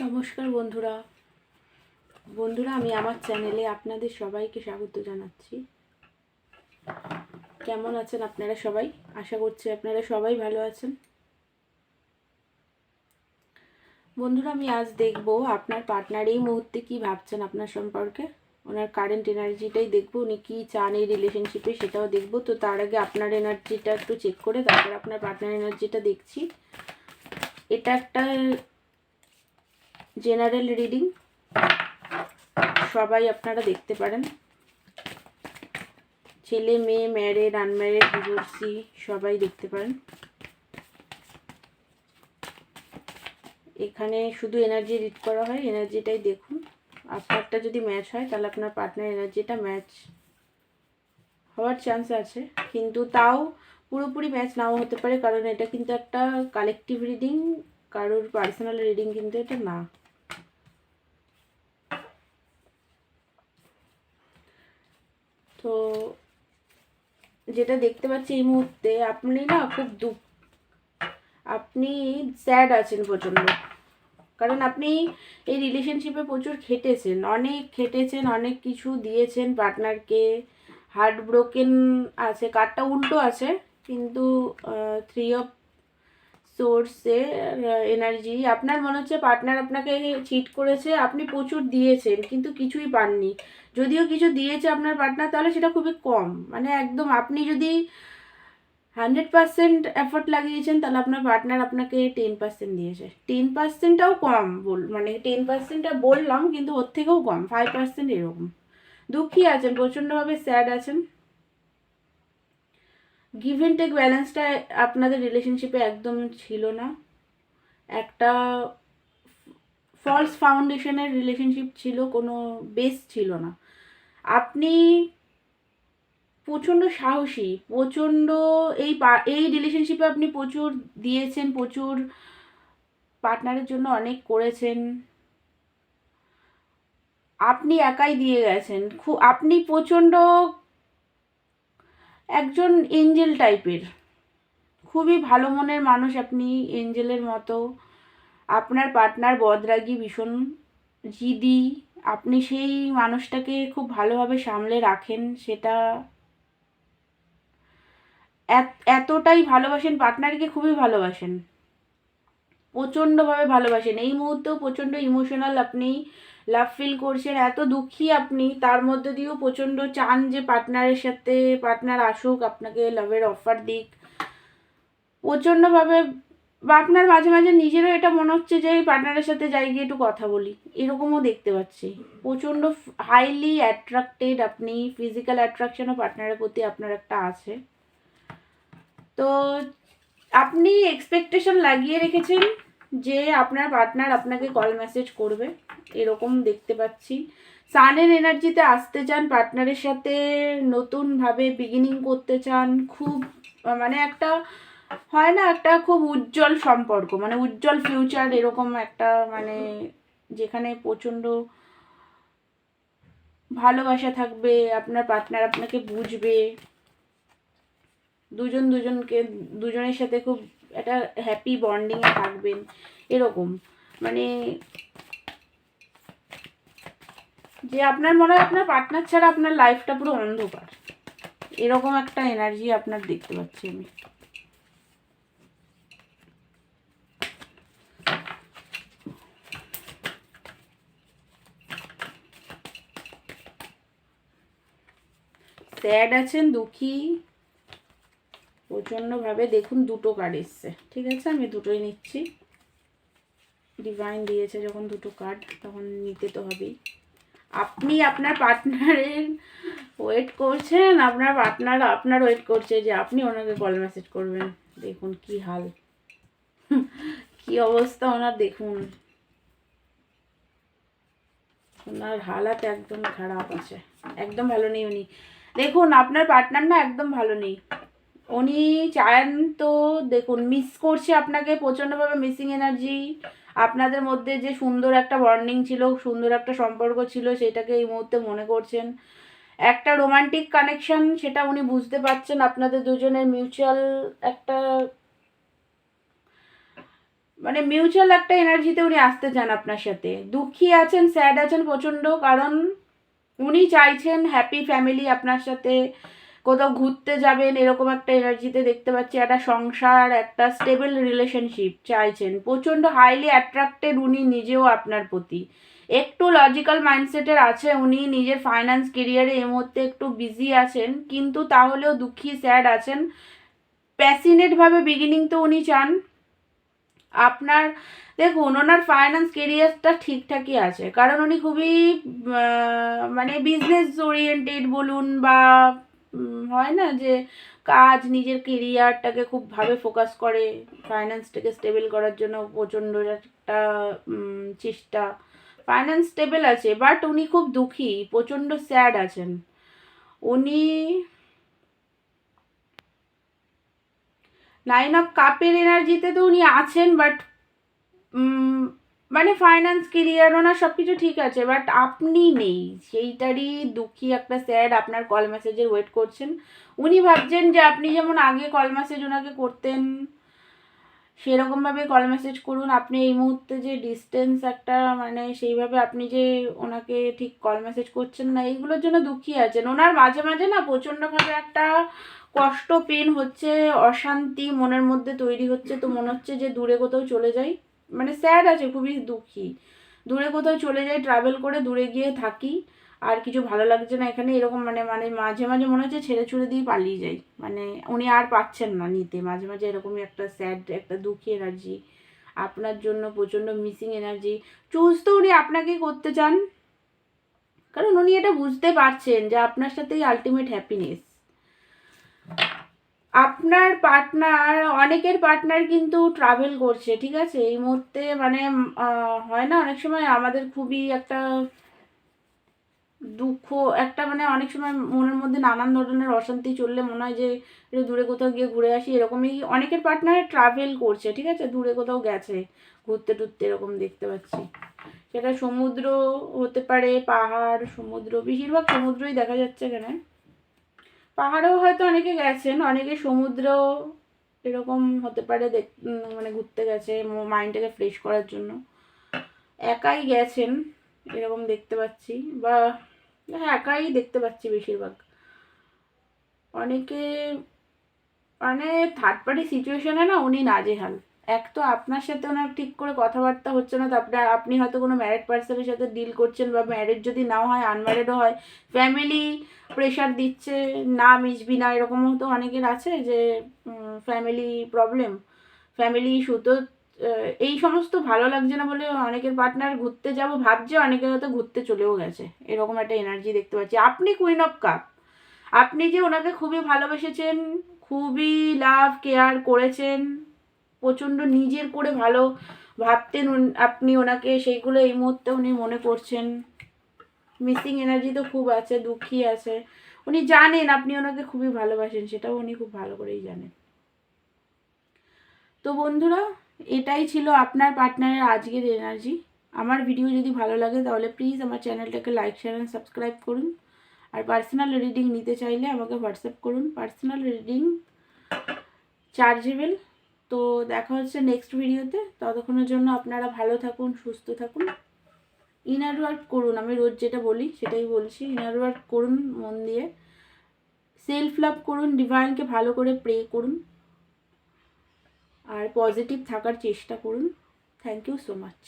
নমস্কার বন্ধুরা আমি আমার চ্যানেলে আপনাদের সবাইকে স্বাগত জানাচ্ছি। কেমন আছেন আপনারা সবাই? আশা করছি আপনারা সবাই ভালো আছেন। বন্ধুরা, আমি আজ দেখব আপনার পার্টনার এই মুহূর্তে কি ভাবছেন আপনার সম্পর্কে। ওনার কারেন্ট এনার্জিটাই দেখব, উনি কি চান এই রিলেশনশিপে সেটাও দেখব। তো তার আগে আপনার এনার্জিটা একটু চেক করে তারপর আপনার পার্টনার এনার্জিটা দেখছি। এটা একটা জেনারেল রিডিং, সবাই আপনারা দেখতে পারেন। ছেলে মেয়ে, ম্যারেড, আনম্যারেড, ডিভোর্সি সবাই দেখতে পারেন। এখানে শুধু এনার্জি রিড করা হয়, এনার্জিটাই দেখুন। আপনারটা যদি ম্যাচ হয় তাহলে আপনার পার্টনার এনার্জিটা ম্যাচ হওয়ার চান্স আছে, কিন্তু তাও পুরোপুরি ম্যাচ নাও হতে পারে, কারণ এটা কিন্তু একটা কালেকটিভ রিডিং, কারোর পার্সোনাল রিডিং কিন্তু এটা না। তো যেটা দেখতে পাচ্ছি এই মুহূর্তে, আপনি না খুব আপনি স্যাড আছেন প্রচণ্ড, কারণ আপনি এই রিলেশনশিপে প্রচুর খেটেছেন, অনেক কিছু দিয়েছেন পার্টনারকে, হার্ট ব্রোকেন আছে, কার্ডটা উল্টো আছে কিন্তু 3 অফ সোর্সে এনার্জি। আপনার মনে হচ্ছে পার্টনার আপনাকে চিট করেছে, আপনি প্রচুর দিয়েছেন কিন্তু কিছুই পাননি। যদিও কিছু দিয়েছে আপনার পার্টনার, তাহলে সেটা খুবই কম, মানে একদম আপনি যদি 100% এফর্ট লাগিয়েছেন তাহলে আপনার পার্টনার আপনাকে 10% দিয়েছে। 10%টাও কম মানে 10%টা বললাম কিন্তু ওর থেকেও কম, 5% এরকম। দুঃখী আছেন, প্রচণ্ডভাবে স্যাড আছেন। গিভ অ্যান্ড টেক ব্যালেন্সটা আপনাদের রিলেশনশিপে একদম ছিল না। একটা ফলস ফাউন্ডেশনের রিলেশনশিপ ছিল, কোনো বেস ছিল না। আপনি প্রচণ্ড সাহসী, এই রিলেশনশিপে আপনি প্রচুর দিয়েছেন, প্রচুর পার্টনারের জন্য অনেক করেছেন, আপনি একাই দিয়ে গেছেন। আপনি প্রচণ্ড একজন এঞ্জেল টাইপের, খুবই ভালো মনের মানুষ আপনি, এঞ্জেলের মতো। আপনার পার্টনার বদরাগী, ভীষণ জিদি, আপনি সেই মানুষটাকে খুব ভালোভাবে সামলে রাখেন। সেটা এতটাই ভালোবাসেন, পার্টনারকে খুবই ভালোবাসেন, প্রচণ্ডভাবে ভালোবাসেন। এই মুহূর্তেও প্রচণ্ড ইমোশনাল, আপনি লাভ ফিল করছেন, এত দুঃখী আপনি, তার মধ্যে দিয়েও প্রচণ্ড চান যে পার্টনার আসুক, আপনাকে লাভের অফার দিক প্রচণ্ডভাবে। বা আপনার মাঝে মাঝে নিজেরও এটা মনে হচ্ছে যে এই পার্টনারের সাথে যাই গিয়ে একটু কথা বলি, এরকমও দেখতে পাচ্ছি। প্রচণ্ড হাইলি অ্যাট্রাক্টেড আপনি, ফিজিক্যাল অ্যাট্রাকশনও পার্টনারের প্রতি আপনার একটা আছে। তো আপনি এক্সপেকটেশন লাগিয়ে রেখেছেন যে আপনার পার্টনার আপনাকে কল মেসেজ করবে, এরকম দেখতে পাচ্ছি। সানের এনার্জিতে আসতে চান, পার্টনারের সাথে নতুনভাবে বিগিনিং করতে চান, খুব মানে একটা হয় না, একটা খুব উজ্জ্বল সম্পর্ক, মানে উজ্জ্বল ফিউচার, এরকম একটা, মানে যেখানে প্রচণ্ড ভালোবাসা থাকবে, আপনার পার্টনার আপনাকে বুঝবে, দুজনের সাথে খুব একটা হ্যাপি বন্ডিংয়ে থাকবেন, এরকম। মানে যে আপনার মনে হয় আপনার পার্টনার ছাড়া আপনার লাইফটা পুরো অন্ধকার, এরকম একটা এনার্জি আপনার দেখতে পাচ্ছি আমি। স্যাড আছেন, দুঃখী প্রচণ্ডভাবে। দেখুন, দুটো কার্ড এসছে, ঠিক আছে, আমি দুটোই নিচ্ছি। ডিভাইন দিয়েছে যখন দুটো কার্ড, তখন নিতে তো হবেই। আপনি আপনার পার্টনারের ওয়েট করছেন, আপনার পার্টনার আপনার ওয়েট করছে যে আপনি ওনাকে কল মেসেজ করবেন। দেখুন কি হাল, কি অবস্থা ওনার, দেখুন ওনার হালাত একদম খারাপ আছে, একদম ভালো নেই উনি। দেখুন আপনার পার্টনার না একদম ভালো নেই, উনি চান তো, দেখুন মিস করছে আপনাকে প্রচণ্ডভাবে, মিসিং এনার্জি। আপনাদের মধ্যে যে সুন্দর একটা বন্ডিং ছিল, সুন্দর একটা সম্পর্ক ছিল, সেটাকে এই মুহূর্তে মনে করছেন। একটা রোমান্টিক কানেকশন, সেটা উনি বুঝতে পারছেন, আপনাদের দুজনের মিউচুয়াল একটা মানে মিউচুয়াল একটা এনার্জিতে উনি আসতে চান আপনার সাথে। দুঃখী আছেন, স্যাড আছেন প্রচণ্ড, কারণ উনি চাইছেন হ্যাপি ফ্যামিলি আপনার সাথে, কোথাও ঘুরতে যাবেন এরকম একটা এনার্জিতে দেখতে পাচ্ছি, একটা সংসার, একটা স্টেবল রিলেশনশিপ চাইছেন, প্রচণ্ড হাইলি অ্যাট্রাক্টেড উনি নিজেও আপনার প্রতি। একটু লজিক্যাল মাইন্ডসেটের আছে উনি, নিজের ফাইন্যান্স কেরিয়ারে এই মুহূর্তে একটু বিজি আছেন, কিন্তু তাহলেও দুঃখী স্যাড আছেন। প্যাশনেটভাবে বিগিনিং তো উনি চান আপনার। দেখুন ওনার ফাইন্যান্স কেরিয়ারটা ঠিকঠাকই আছে, কারণ উনি খুবই মানে বিজনেস ওরিয়েন্টেড বলুন বা হয় না যে কাজ, নিজের কেরিয়ারটাকে খুব ভাবে ফোকাস করে, ফাইন্যান্সটাকে স্টেবল করার জন্য প্রচণ্ড একটা চেষ্টা। ফাইন্যান্স স্টেবল আছে, বাট উনি খুব দুঃখী, প্রচণ্ড স্যাড আছেন উনি। 9 অফ কাপের এনার্জিতে তো উনি আছেন, বাট মানে ফাইন্যান্স কেরিয়ার ওনার সব কিছু ঠিক আছে, বাট আপনি নেই, সেইটারই দুঃখী একটা স্যাড। আপনার কল মেসেজের ওয়েট করছেন। উনি ভাবছেন যে আপনি যেমন আগে কল মেসেজ ওনাকে করতেন সেরকমভাবে কল মেসেজ করুন। আপনি এই মুহূর্তে যে ডিস্টেন্স একটা, মানে সেইভাবে আপনি যে ওনাকে ঠিক কল মেসেজ করছেন না, এইগুলোর জন্য দুঃখী আছেন। ওনার মাঝে মাঝে না প্রচণ্ডভাবে একটা কষ্ট, পেন হচ্ছে, অশান্তি মনের মধ্যে তৈরি হচ্ছে, তো মনে হচ্ছে যে দূরে কোথাও চলে যাই, মানে স্যাড আছে, খুবই দুঃখী, দূরে কোথাও চলে যাই, ট্রাভেল করে দূরে গিয়ে থাকি, আর কিছু ভালো লাগছে না এখানে, এরকম মানে মানে মাঝে মাঝে মনে হচ্ছে ছেড়ে ছুড়ে দিয়ে পালিয়ে যাই, মানে উনি আর পাচ্ছেন না নিতে, মাঝে মাঝে এরকমই একটা স্যাড, একটা দুঃখী এনার্জি আপনার জন্য, প্রচণ্ড মিসিং এনার্জি। চুজ তো উনি আপনাকেই করতে চান, কারণ উনি এটা বুঝতে পারছেন যে আপনার সাথেই আলটিমেট হ্যাপিনেস। আপনার পার্টনার, অনেকের পার্টনার কিন্তু ট্রাভেল করছে, ঠিক আছে এই মুহূর্তে, মানে হয় না অনেক সময় আমাদের খুবই একটা দুঃখ, একটা মানে অনেক সময় মনের মধ্যে নানান ধরনের অশান্তি চললে মনে হয় যে একটু দূরে কোথাও গিয়ে ঘুরে আসি, এরকমই অনেকের পার্টনার ট্রাভেল করছে, ঠিক আছে দূরে কোথাও গেছে ঘুরতে টুরতে, এরকম দেখতে পাচ্ছি। সেটা সমুদ্র হতে পারে, পাহাড়, সমুদ্র, বেশিরভাগ সমুদ্রই দেখা যাচ্ছে এখানে। পাহাড়েও হয়তো অনেকে গেছেন, অনেকে সমুদ্র এরকম হতে পারে, মানে ঘুরতে গেছে মাইন্ডটাকে ফ্রেশ করার জন্য, একাই গেছেন এরকম দেখতে পাচ্ছি, বা হ্যাঁ একাই দেখতে পাচ্ছি বেশিরভাগ। অনেকে মানে থার্ড পার্টি সিচুয়েশনে না উনি নাজেহাল। এক তো আপনার সাথে ওনার ঠিক করে কথাবার্তা হচ্ছে না, তারপরে আপনি হয়তো কোনো ম্যারিড পার্সনের সাথে ডিল করছেন, বা ম্যারিড যদি নাও হয়, আনম্যারিডও হয়, ফ্যামিলি প্রেশার দিচ্ছে, না মিশবি না, এরকমও তো অনেকের আছে যে ফ্যামিলি প্রবলেম, ফ্যামিলি ইস্যু, তো এই সমস্ত ভালো লাগছে না বলে অনেকের পার্টনার ঘুরতে যাব ভাবছে, অনেকের হয়তো ঘুরতে চলেও গেছে, এরকম একটা এনার্জি দেখতে পাচ্ছি। আপনি কুইন অফ কাপ, আপনি যে ওনাকে খুবই ভালোবেসেছেন, খুবই লাভ কেয়ার করেছেন, প্রচণ্ড নিজের করে ভালো ভাবতেন আপনি ওনাকে, সেইগুলো এই মুহূর্তে উনি মনে করছেন। মিসিং এনার্জি তো খুব আছে, দুঃখী আছে, উনি জানেন আপনি ওনাকে খুবই ভালোবাসেন, সেটাও উনি খুব ভালো করেই জানেন। তো বন্ধুরা, এটাই ছিল আপনার পার্টনারের আজকের এনার্জি। আমার ভিডিও যদি ভালো লাগে তাহলে প্লিজ আমার চ্যানেলটাকে লাইক, শেয়ার অ্যান্ড সাবস্ক্রাইব করুন। আর পার্সোনাল রিডিং নিতে চাইলে আমাকে হোয়াটসঅ্যাপ করুন। Personal reading chargeable. তো দেখা হচ্ছে নেক্সট ভিডিওতে, ততক্ষণের জন্য আপনারা ভালো থাকুন, সুস্থ থাকুন, ইনার ওয়ার্ক করুন। আমি রোজ যেটা বলি সেটাই বলছি, ইনার ওয়ার্ক করুন মন দিয়ে, সেলফ লাভ করুন, ডিভাইনকে ভালো করে প্রে করুন, আর পজিটিভ থাকার চেষ্টা করুন। Thank you so much.